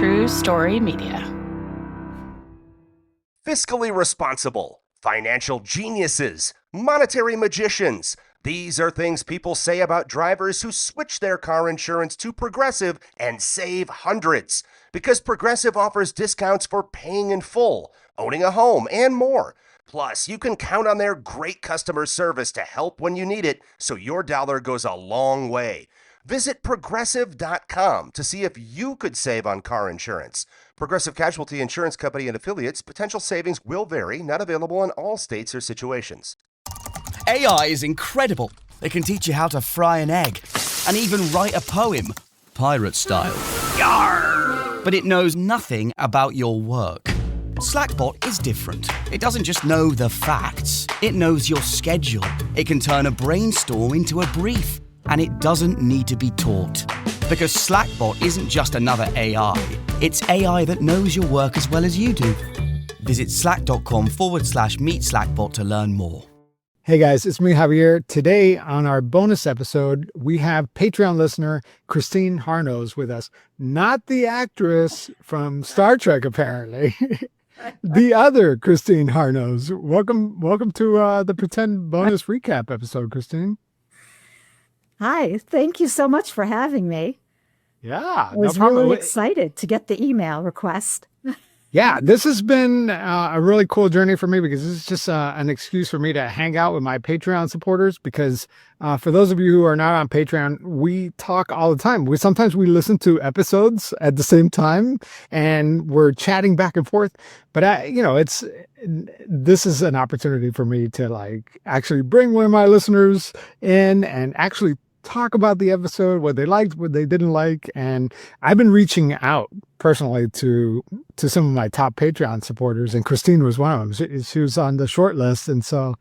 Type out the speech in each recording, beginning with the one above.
True Story Media. Fiscally responsible, financial geniuses, monetary magicians. These are things people say about drivers who switch their car insurance to Progressive and save hundreds. Because Progressive offers discounts for paying in full, owning a home, and more. Plus, you can count on their great customer service to help when you need it, so your dollar goes a long way. Visit Progressive.com to see if you could save on car insurance. Progressive Casualty Insurance Company and Affiliates. Potential savings will vary. Not available in all states or situations. AI is incredible. It can teach you how to fry an egg and even write a poem, pirate style. Yarr! But it knows nothing about your work. Slackbot is different. It doesn't just know the facts. It knows your schedule. It can turn a brainstorm into a brief. And it doesn't need to be taught. Because Slackbot isn't just another AI. It's AI that knows your work as well as you do. Visit slack.com/meet Slackbot to learn more. Hey guys, it's me, Javier. Today on our bonus episode, we have Patreon listener Christine Harnos with us. Not the actress from Star Trek, apparently. The other Christine Harnos. Welcome to the Pretend bonus recap episode, Christine. Hi, thank you so much for having me. Yeah, I was really excited to get the email request. Yeah, this has been a really cool journey for me because this is just an excuse for me to hang out with my Patreon supporters because for those of you who are not on Patreon, we talk all the time. Sometimes we listen to episodes at the same time and we're chatting back and forth. But this is an opportunity for me to actually bring one of my listeners in and actually talk about the episode, what they liked, what they didn't like. And I've been reaching out personally to some of my top Patreon supporters, and Christine was one of them. She was on the short list. And so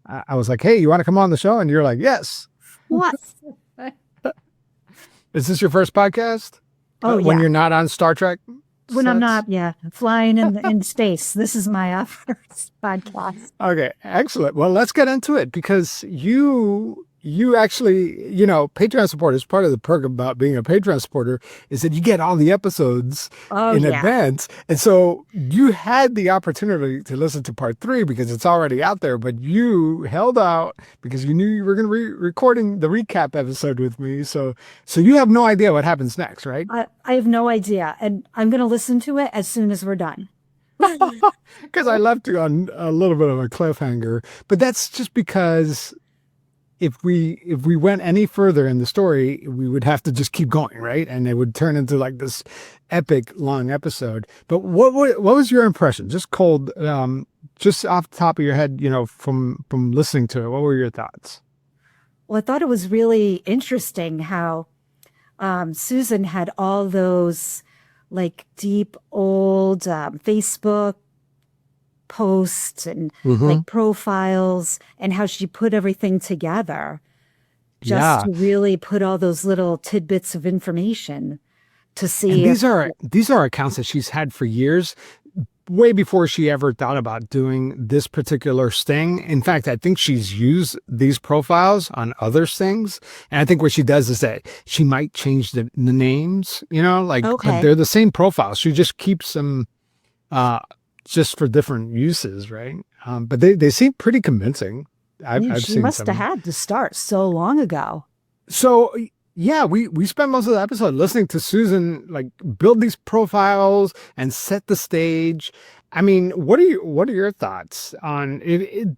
I was like, hey, you want to come on the show? And you're like, yes. What? Is this your first podcast? Oh, yeah. When you're not on Star Trek? When I'm not, flying in space. This is my first podcast. Okay, excellent. Well, let's get into it because you actually, Patreon supporters, part of the perk about being a Patreon supporter is that you get all the episodes in advance. And so you had the opportunity to listen to part 3 because it's already out there, but you held out because you knew you were going to be recording the recap episode with me. So you have no idea what happens next, right? I have no idea. And I'm going to listen to it as soon as we're done. Because I left you on a little bit of a cliffhanger, but that's just because if we went any further in the story, we would have to just keep going, right? And it would turn into this epic long episode. But what was your impression? Just cold, just off the top of your head, from listening to it, what were your thoughts? Well, I thought it was really interesting how Susan had all those deep old Facebook posts and profiles and how she put everything together to really put all those little tidbits of information to see. And these are accounts that she's had for years, way before she ever thought about doing this particular sting. In fact, I think she's used these profiles on other stings. And I think what she does is that she might change the names, but they're the same profiles. She just keeps them just for different uses, right? But they seem pretty convincing. She must have had to start so long ago. So yeah, we spent most of the episode listening to Susan build these profiles and set the stage. I mean, what are your thoughts on it?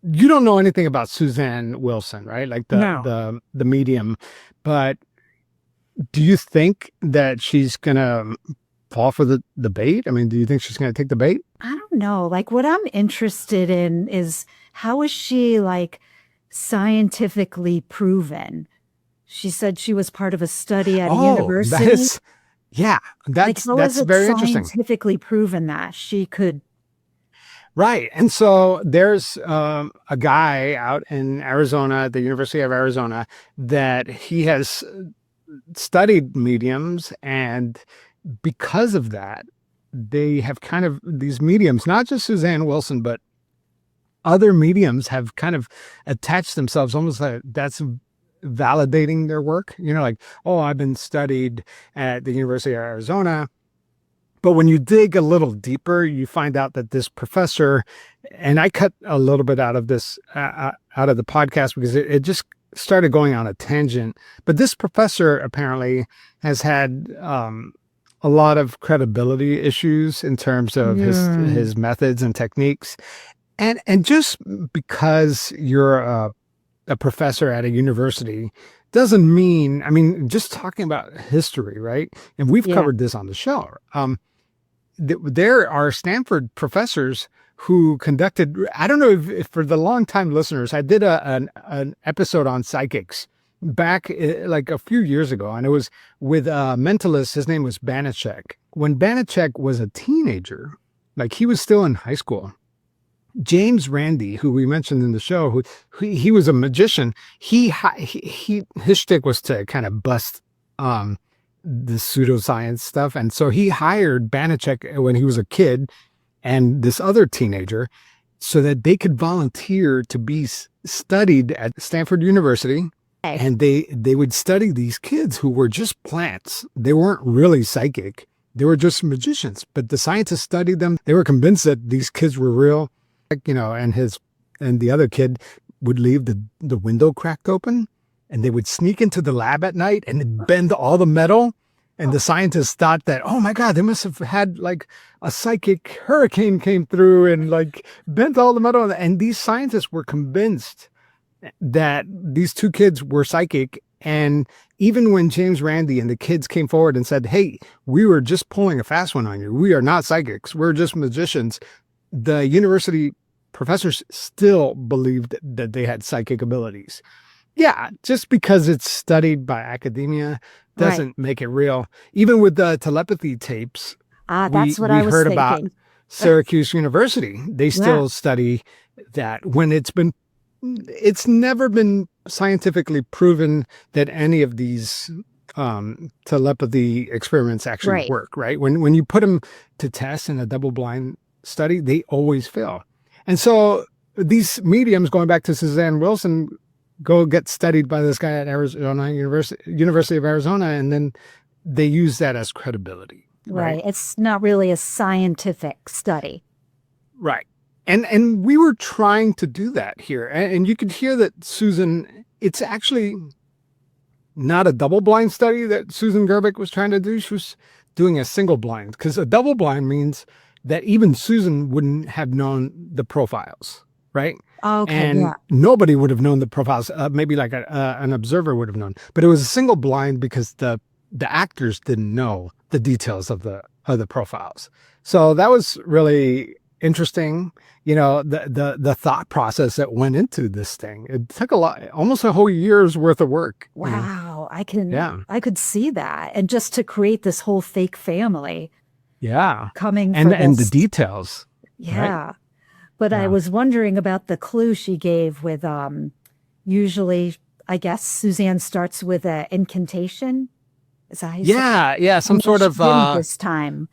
You don't know anything about Suzanne Wilson, right? The medium, but do you think that she's gonna fall for the bait? I mean, do you think she's going to take the bait? I don't know. What I'm interested in is how is she scientifically proven? She said she was part of a study at a university. That's very interesting. Scientifically proven that she could. Right. And so there's a guy out in Arizona, at the University of Arizona, that he has studied mediums, and because of that, they have kind of these mediums, not just Suzanne Wilson, but other mediums have kind of attached themselves almost like that's validating their work. I've been studied at the University of Arizona But when you dig a little deeper, you find out that this professor, and I cut a little bit out of this, out of the podcast because it just started going on a tangent. But this professor apparently has had a lot of credibility issues in terms of his methods and techniques. And just because you're a professor at a university doesn't mean, I mean, just talking about history, right? And we've covered this on the show. There are Stanford professors who conducted, I don't know if for the longtime listeners, I did an episode on psychics back like a few years ago, and it was with a mentalist. His name was Banachek. When Banachek was a teenager, like he was still in high school, James Randi, who we mentioned in the show, who he was a magician. His shtick was to kind of bust the pseudoscience stuff, and so he hired Banachek when he was a kid and this other teenager, so that they could volunteer to be studied at Stanford University. And they would study these kids who were just plants. They weren't really psychic. They were just magicians. But the scientists studied them. They were convinced that these kids were real. You know, and the other kid would leave the window cracked open, and they would sneak into the lab at night and bend all the metal. And the scientists thought that, oh my God, they must have had like a psychic hurricane came through and like bent all the metal. And these scientists were convinced that these two kids were psychic. And even when James Randi and the kids came forward and said, hey, we were just pulling a fast one on you. We are not psychics. We're just magicians. The university professors still believed that they had psychic abilities. Yeah, just because it's studied by academia doesn't make it real. Even with the telepathy tapes, that's what I was heard thinking. about Syracuse University. They still study that when it's never been scientifically proven that any of these telepathy experiments actually work, right? When you put them to test in a double-blind study, they always fail. And so these mediums, going back to Suzanne Wilson, go get studied by this guy at Arizona University of Arizona, and then they use that as credibility. Right. It's not really a scientific study. Right. And we were trying to do that here. And you could hear that Susan, it's actually not a double-blind study that Susan Gerbic was trying to do. She was doing a single-blind, because a double-blind means that even Susan wouldn't have known the profiles, right? Okay, and nobody would have known the profiles. Maybe like an observer would have known. But it was a single blind because the actors didn't know the details of the profiles. So that was really interesting. You know, the thought process that went into this thing. It took almost a whole year's worth of work. Wow, I could see that, and just to create this whole fake family. Yeah, coming and the details. Yeah. Right? But I was wondering about the clue she gave with, usually, I guess Suzanne starts with an incantation. Is that how you say it? Yeah, some sort of. This time.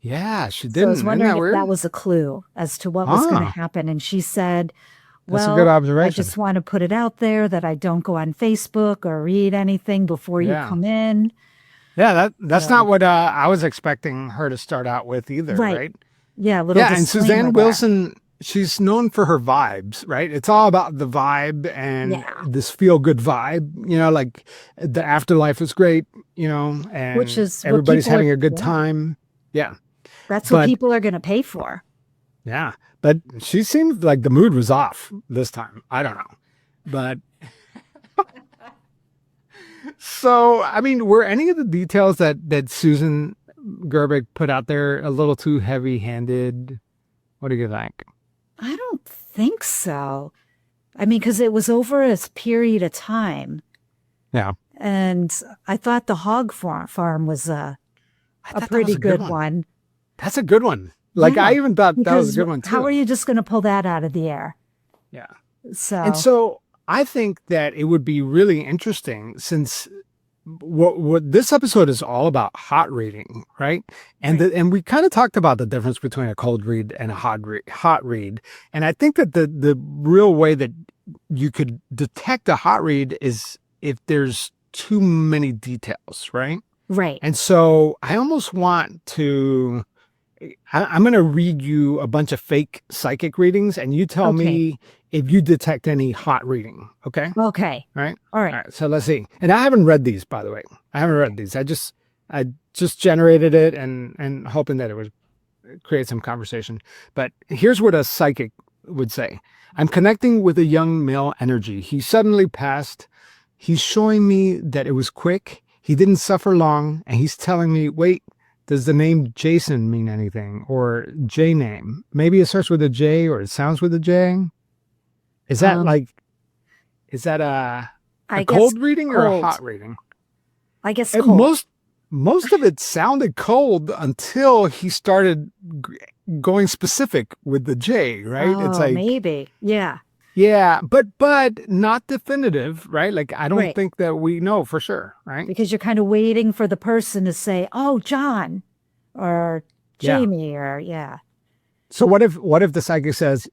Yeah, she didn't. So I was wondering if that was a clue as to what was going to happen. And she said, well, that's a good observation. I just want to put it out there that I don't go on Facebook or read anything before you come in. Yeah, that's not what I was expecting her to start out with either, right? Yeah, a little and Suzanne Wilson, she's known for her vibes, right? It's all about the vibe and this feel-good vibe, you know, like the afterlife is great, you know, and which is everybody's having a good time. Yeah. That's what people are going to pay for. Yeah. But she seemed like the mood was off this time. I don't know. But so, I mean, were any of the details that Susan Gerbic put out there a little too heavy-handed? What do you think? I don't think so. I mean, because it was over a period of time. Yeah. And I thought the hog farm was a pretty good one. That's a good one. Like, I even thought that was a good one, too. How are you just going to pull that out of the air? Yeah. So I think that it would be really interesting, since what this episode is all about hot reading, right? And we kind of talked about the difference between a cold read and a hot read. And I think that the real way that you could detect a hot read is if there's too many details, right? Right. And so I almost want to, I'm going to read you a bunch of fake psychic readings and you tell Okay. me if you detect any hot reading. Okay. Okay. All right. All All right. right. So let's see. And I haven't read these, by the way. I haven't read these. I just generated it and hoping that it would create some conversation. But here's what a psychic would say. I'm connecting with a young male energy. He suddenly passed. He's showing me that it was quick. He didn't suffer long. And he's telling me, wait, does the name Jason mean anything? Or J name? Maybe it starts with a J or it sounds with a J. Is that Um, is that a I guess cold reading or a cold. hot reading? I guess And cold. most of it sounded cold until he started going specific with the J, right? It's Oh, like, maybe. Yeah. yeah, but not definitive, right? Like I don't Right. think that we know for sure, right? Because you're kind of waiting for the person to say, "Oh, John," or Yeah. Jamie, or yeah. So what if the psychic says,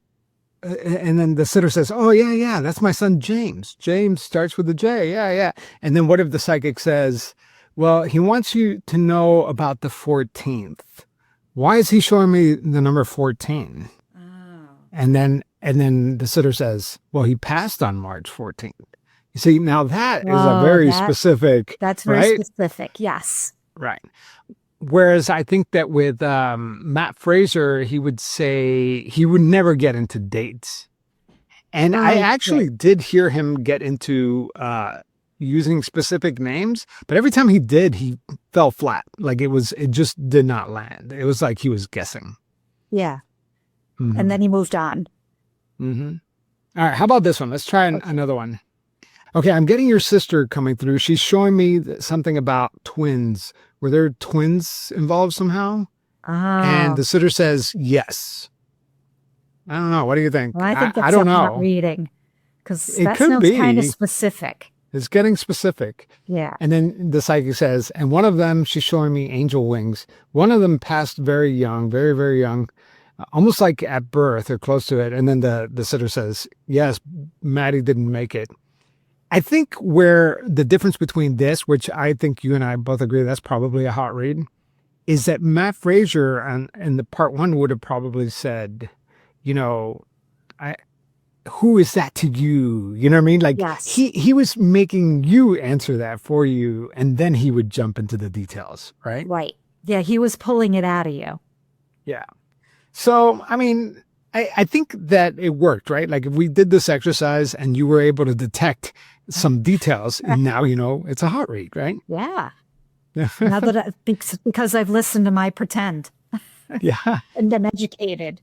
and then the sitter says, "Oh yeah, that's my son James. James starts with a J. Yeah." And then what if the psychic says, "Well, he wants you to know about the 14th. Why is he showing me the number 14?" Oh. And then the sitter says, "Well, he passed on March 14th." You see, now that is a Whoa, very specific, that's very right? specific. Yes. Right. Whereas I think that with Matt Fraser, he would say he would never get into dates. And I Right. actually did hear him get into using specific names, but every time he did, he fell flat. Like it just did not land. It was like he was guessing. Yeah. Mhm. And then he moved on. Mm-hmm. All right. How about this one? Let's try another one. Okay. I'm getting your sister coming through. She's showing me something about twins. Were there twins involved somehow? And Oh. the sitter says, yes. I don't know. What do you think? Well, I think that's I don't a hot know. reading because It that could sounds kind of be. specific. It's getting specific. Yeah. And then the psychic says, and one of them, she's showing me angel wings. One of them passed very young, very, very young, almost like at birth or close to it. And then the sitter says, yes, Maddie didn't make it. I think where the difference between this, which I think you and I both agree that's probably a hot read, is that Matt Fraser in the part one would have probably said, you know, who is that to you? You know what I mean? Like Yes. he was making you answer that for you, and then he would jump into the details, right? Right. Yeah. He was pulling it out of you. Yeah. So, I mean, I think that it worked, right? Like if we did this exercise and you were able to detect some details, and now you know it's a hot read, right? Yeah. Now that because I've listened to my pretend Yeah. and I'm educated.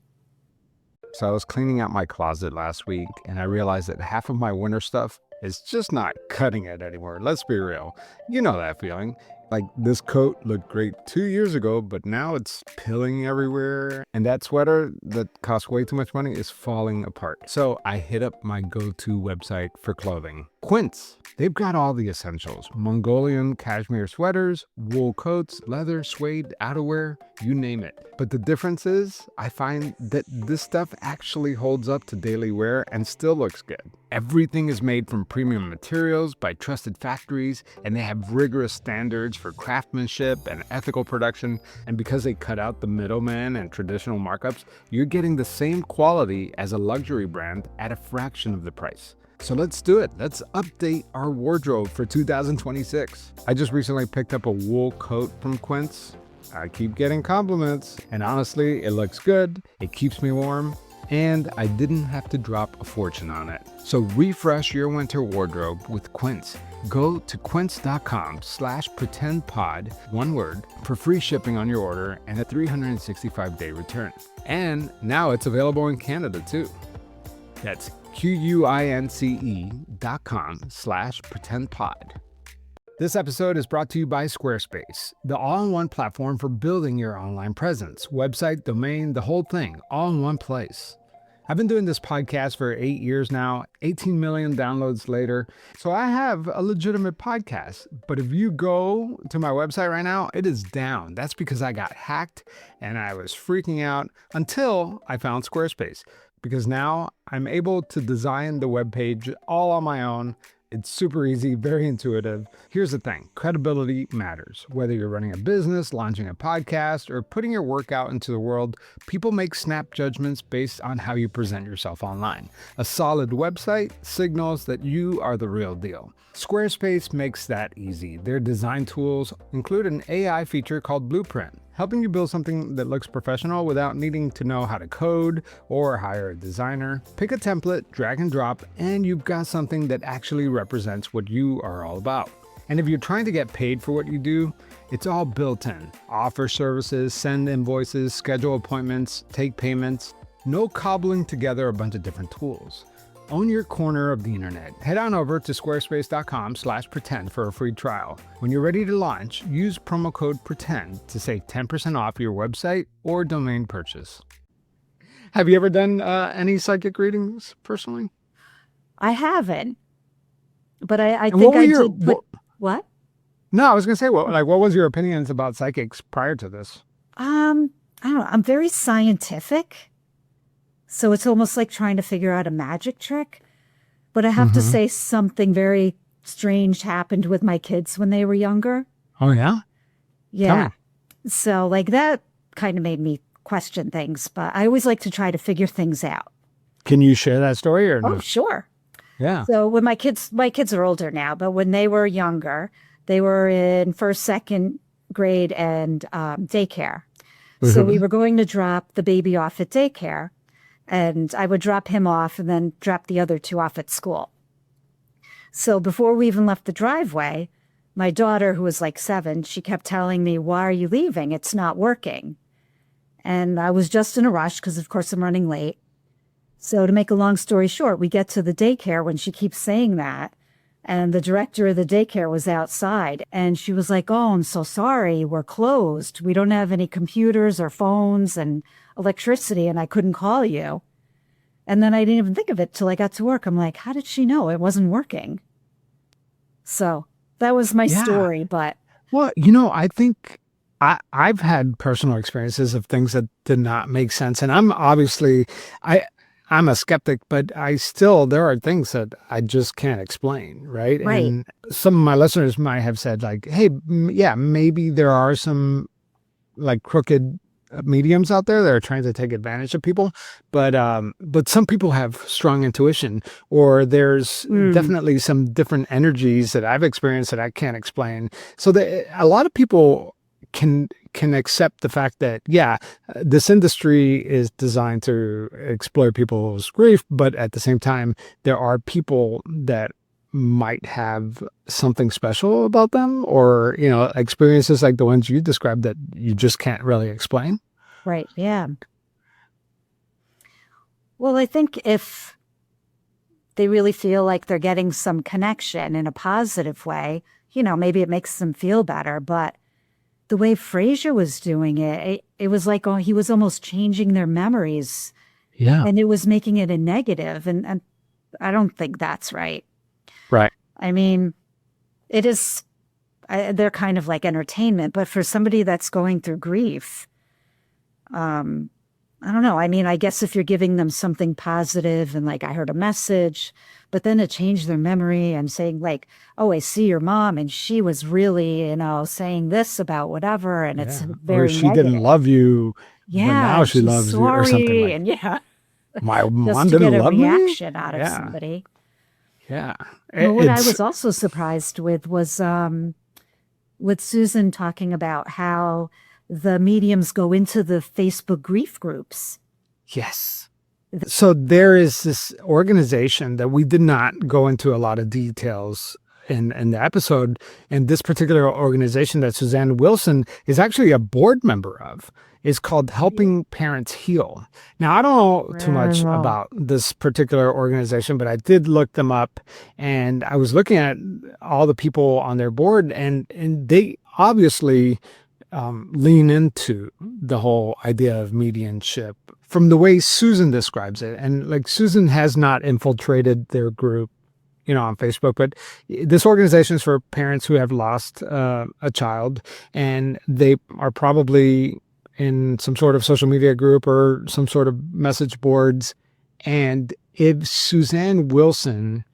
So I was cleaning out my closet last week and I realized that half of my winter stuff is just not cutting it anymore. Let's be real. You know that feeling. Like this coat looked great 2 years ago, but now it's pilling everywhere. And that sweater that costs way too much money is falling apart. So I hit up my go-to website for clothing, Quince. They've got all the essentials: Mongolian cashmere sweaters, wool coats, leather, suede, outerwear, you name it. But the difference is I find that this stuff actually holds up to daily wear and still looks good. Everything is made from premium materials by trusted factories, and they have rigorous standards for craftsmanship and ethical production. And because they cut out the middleman and traditional markups, you're getting the same quality as a luxury brand at a fraction of the price. So let's do it. Let's update our wardrobe for 2026. I just recently picked up a wool coat from Quince. I keep getting compliments, and honestly, it looks good, it keeps me warm, and I didn't have to drop a fortune on it. So refresh your winter wardrobe with Quince. Go to quince.com/pretendpod, one word, for free shipping on your order and a 365-day return. And now it's available in Canada too. That's QUINCE.com/pretendpod. This episode is brought to you by Squarespace, the all-in-one platform for building your online presence, website, domain, the whole thing, all in one place. I've been doing this podcast for 8 years now, 18 million downloads later, so I have a legitimate podcast. But if you go to my website right now, it is down. That's because I got hacked and I was freaking out until I found Squarespace. Because now I'm able to design the web page all on my own, It's super easy, very intuitive. Here's the thing, credibility matters. Whether you're running a business, launching a podcast, or putting your work out into the world, people make snap judgments based on how you present yourself online. A solid website signals that you are the real deal. Squarespace makes that easy. Their design tools include an AI feature called Blueprint, helping you build something that looks professional without needing to know how to code or hire a designer. Pick a template, drag and drop, and you've got something that actually represents what you are all about. And if you're trying to get paid for what you do, it's all built in. Offer services, send invoices, schedule appointments, take payments. No cobbling together a bunch of different tools. Own your corner of the internet. Head on over to squarespace.com/pretend for a free trial. When you're ready to launch, use promo code PRETEND to save 10% off your website or domain purchase. Have you ever done any psychic readings personally? I haven't, but I think I did put what? No, I was going to say, what was your opinions about psychics prior to this? I don't know. I'm very scientific. So it's almost like trying to figure out a magic trick. But I have to say something very strange happened with my kids when they were younger. Oh, yeah? Yeah. So like that kind of made me question things, but I always like to try to figure things out. Can you share that story or no? Oh, sure. Yeah. So when my kids are older now, but when they were younger, they were in first, second grade and daycare. So we were going to drop the baby off at daycare. And I would drop him off and then drop the other two off at school. So before we even left the driveway, my daughter, who was like 7, she kept telling me, "Why are you leaving? It's not working." And I was just in a rush because, of course, I'm running late. So to make a long story short, we get to the daycare when she keeps saying that. And the director of the daycare was outside. And she was like, "Oh, I'm so sorry. We're closed. We don't have any computers or phones and electricity, and I couldn't call you." And then I didn't even think of it till I got to work. I'm like, how did she know it wasn't working? So that was my story. But well, I think I've had personal experiences of things that did not make sense. And I'm obviously, I'm a skeptic, but there are things that I just can't explain, right? Right. And some of my listeners might have said like, hey, yeah, maybe there are some like crooked mediums out there that are trying to take advantage of people, but some people have strong intuition, or there's definitely some different energies that I've experienced that I can't explain. So a lot of people can accept the fact that, this industry is designed to exploit people's grief, but at the same time, there are people that might have something special about them, or, experiences like the ones you described that you just can't really explain. Right. Yeah. Well, I think if they really feel like they're getting some connection in a positive way, maybe it makes them feel better. But the way Frasier was doing it was like, he was almost changing their memories. Yeah. And it was making it a negative. And I don't think that's right. Right. I mean, it is, they're kind of like entertainment, but for somebody that's going through grief, I don't know. I mean, I guess if you're giving them something positive and like I heard a message, but then to change their memory and saying like, "Oh, I see your mom and she was really, saying this about whatever," and it's very or she negative. didn't love you, but now she loves you, or something like. And my mom just to didn't get a love me. reaction out of somebody. Yeah. Well, what I was also surprised with was with Susan talking about how the mediums go into the Facebook grief groups. Yes. So there is this organization that we did not go into a lot of details in the episode. And this particular organization that Suzanne Wilson is actually a board member of is called Helping Parents Heal. Now, I don't know too much about this particular organization, but I did look them up, and I was looking at all the people on their board, and they obviously lean into the whole idea of mediumship from the way Susan describes it. And like Susan has not infiltrated their group, on Facebook, but this organization is for parents who have lost a child, and they are probably in some sort of social media group or some sort of message boards. And if Suzanne Wilson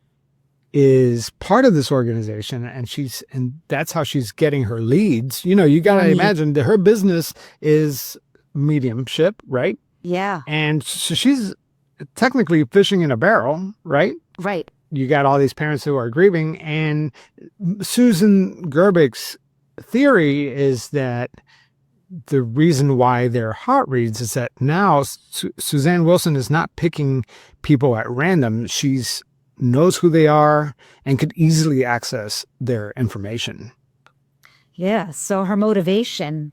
is part of this organization, and that's how she's getting her leads. You got to Right. imagine that her business is mediumship, right? Yeah. And so she's technically fishing in a barrel, right? Right. You got all these parents who are grieving, and Susan Gerbich's theory is that the reason why their heart reads is that now Suzanne Wilson is not picking people at random. She's knows who they are and could easily access their information. Yeah. So her motivation,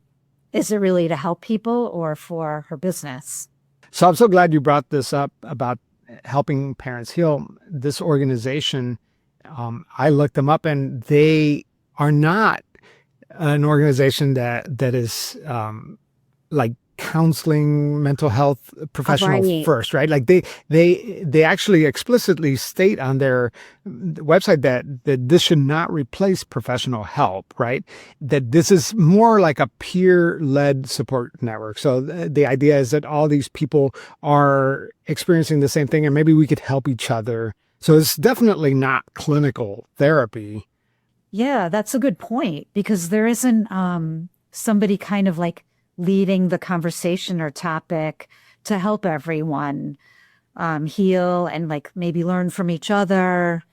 is it really to help people or for her business? So I'm so glad you brought this up about helping parents heal. This organization, I looked them up, and they are not an organization that is like counseling mental health professional Right. first, right? Like they actually explicitly state on their website that this should not replace professional help, right? That this is more like a peer-led support network. So the idea is that all these people are experiencing the same thing, and maybe we could help each other. So it's definitely not clinical therapy. Yeah, that's a good point, because there isn't somebody kind of like leading the conversation or topic to help everyone heal and like maybe learn from each other.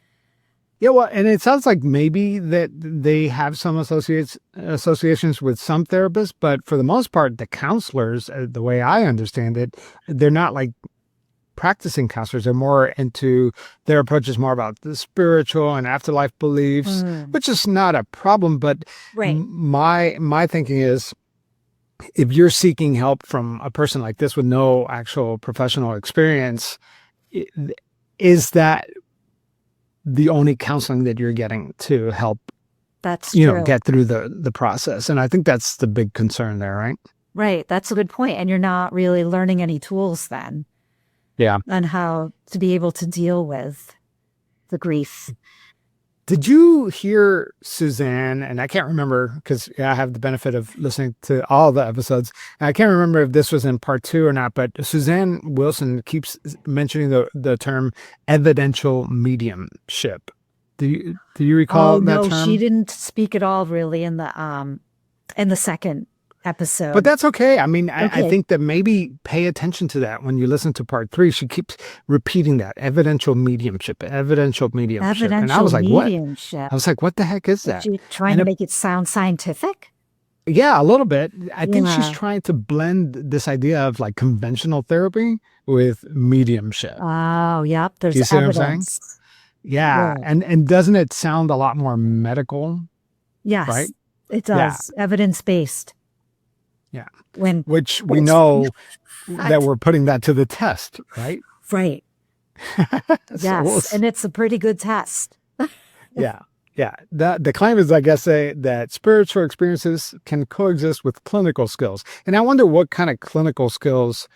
Yeah, well, and it sounds like maybe that they have some associations with some therapists, but for the most part, the counselors, the way I understand it, they're not like practicing counselors. They're more into their approach is more about the spiritual and afterlife beliefs, which is not a problem. But Right. my thinking is, if you're seeking help from a person like this with no actual professional experience, is that the only counseling that you're getting to help, That's true. get through the process? And I think that's the big concern there, right? Right. That's a good point. And you're not really learning any tools then Yeah. on how to be able to deal with the grief. Did you hear Suzanne? And I can't remember because I have the benefit of listening to all the episodes. And I can't remember if this was in part 2 or not, but Suzanne Wilson keeps mentioning the term evidential mediumship. Do you recall that no, term? she didn't speak at all really in the second episode. But that's okay. I mean, I Okay. think that maybe pay attention to that when you listen to part 3. She keeps repeating that evidential mediumship. And I was like, what? mediumship. I was like, what the heck is that? She trying And to it- make it sound scientific? Yeah, a little bit. I think she's Yeah. trying to blend this idea of like conventional therapy with mediumship. Oh, yep. There's You see what I'm saying? evidence. Yeah. Yeah. And doesn't it sound a lot more medical? Yes, Right? it Yeah. does. Evidence-based. Yeah. When Which we Which- know Right. that we're putting that to the test, right? Right. So Yes. we'll And it's a pretty good test. Yeah. Yeah. The claim is, I guess, that spiritual experiences can coexist with clinical skills. And I wonder what kind of clinical skills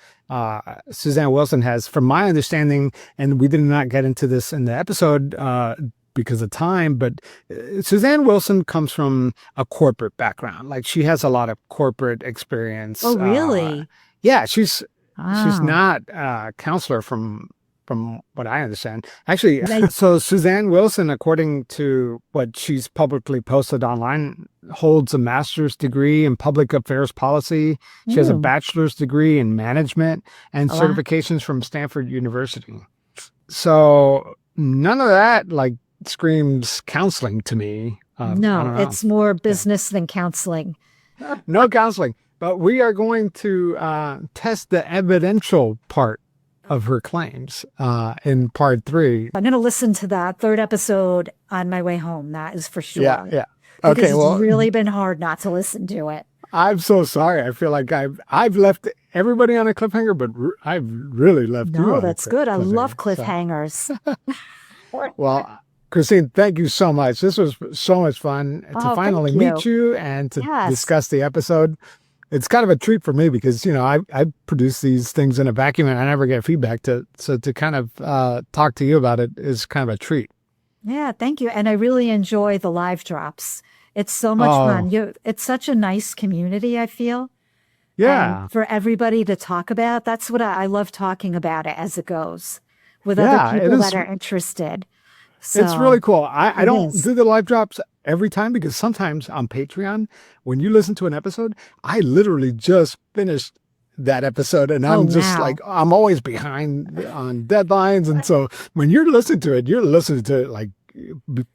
Suzanne Wilson has. From my understanding, and we did not get into this in the episode because of time, but Suzanne Wilson comes from a corporate background. Like she has a lot of corporate experience. Oh, really? Yeah. She's Oh. not a counselor from what I understand. Actually, Right. so Suzanne Wilson, according to what she's publicly posted online, holds a master's degree in public affairs policy. She has a Hmm. bachelor's degree in management and Oh, wow. certifications from Stanford University. So none of that like screams counseling to me. I don't No, know. it's more business than counseling. No counseling, but we are going to test the evidential part of her claims in part 3. I'm going to listen to that third episode on my way home. That is for sure. Yeah. Because Okay. Well, it's really been hard not to listen to it. I'm so sorry. I feel like I've left everybody on a cliffhanger, but I've really left you No, on a that's good. I love cliffhanger. So- cliffhangers. Well, Christine, thank you so much. This was so much fun to Oh, finally thank meet you and to Yes. discuss the episode. It's kind of a treat for me because, I produce these things in a vacuum and I never get feedback so to kind of talk to you about it is kind of a treat. Yeah, thank you. And I really enjoy the live drops. It's so much Oh. fun. It's such a nice community, I feel. Yeah. And for everybody to talk about, that's what I love talking about it as it goes with Yeah, other it people is- that are interested. It's really cool. I it don't is. do the live drops every time because sometimes on Patreon, when you listen to an episode, I literally just finished that episode and Oh, I'm just wow. like, I'm always behind on deadlines. And so when you're listening to it, you're listening to it like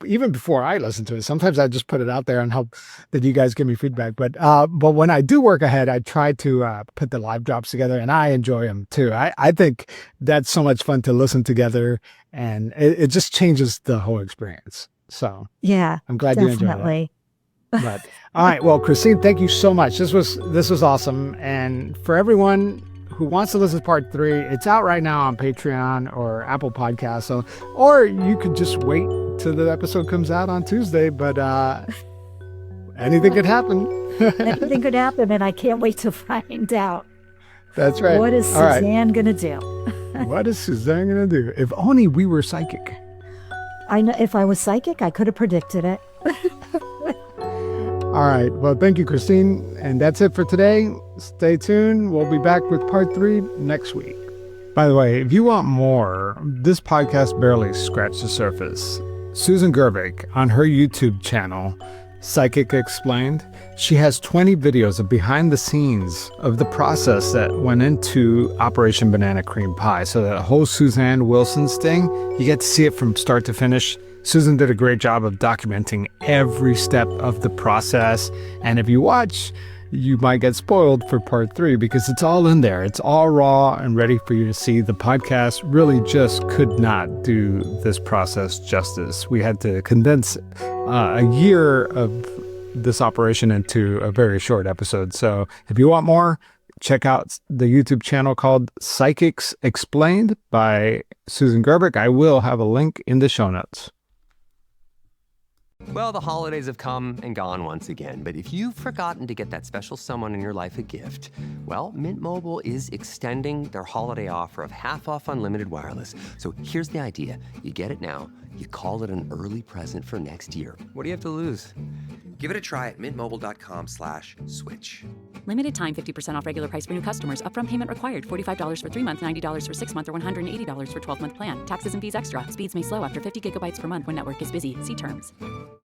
even before I listen to it. Sometimes I just put it out there and hope that you guys give me feedback. But when I do work ahead, I try to put the live drops together and I enjoy them too. I think that's so much fun to listen together and it just changes the whole experience. So Yeah, I'm glad you enjoyed that. definitely. But all right, well, Christine, thank you so much. This was awesome. And for everyone who wants to listen to part 3, it's out right now on Patreon or Apple Podcasts. So, or you could just wait till the episode comes out on Tuesday. But anything could happen. Anything could happen, and I can't wait to find out. That's right. What is All right. Suzanne gonna do? What is Suzanne gonna do? If only we were psychic. I know if I was psychic, I could have predicted it. All right. Well, thank you, Christine. And that's it for today. Stay tuned. We'll be back with part 3 next week. By the way, if you want more, this podcast barely scratched the surface. Susan Gervich, on her YouTube channel, Psychic Explained, she has 20 videos of behind the scenes of the process that went into Operation Banana Cream Pie. So that whole Suzanne Wilson sting, you get to see it from start to finish. Susan did a great job of documenting every step of the process. And if you watch, you might get spoiled for part 3 because it's all in there. It's all raw and ready for you to see. The podcast really just could not do this process justice. We had to condense a year of this operation into a very short episode. So if you want more, check out the YouTube channel called Psychics Explained by Susan Gervich. I will have a link in the show notes. Well, the holidays have come and gone once again, but if you've forgotten to get that special someone in your life a gift, well, Mint Mobile is extending their holiday offer of half off unlimited wireless. So here's the idea. You get it now, you call it an early present for next year. What do you have to lose? Give it a try at mintmobile.com/switch. Limited time 50% off regular price for new customers. Upfront payment required. $45 for 3 months, $90 for 6 months, or $180 for 12-month plan. Taxes and fees extra. Speeds may slow after 50 gigabytes per month when network is busy. See terms.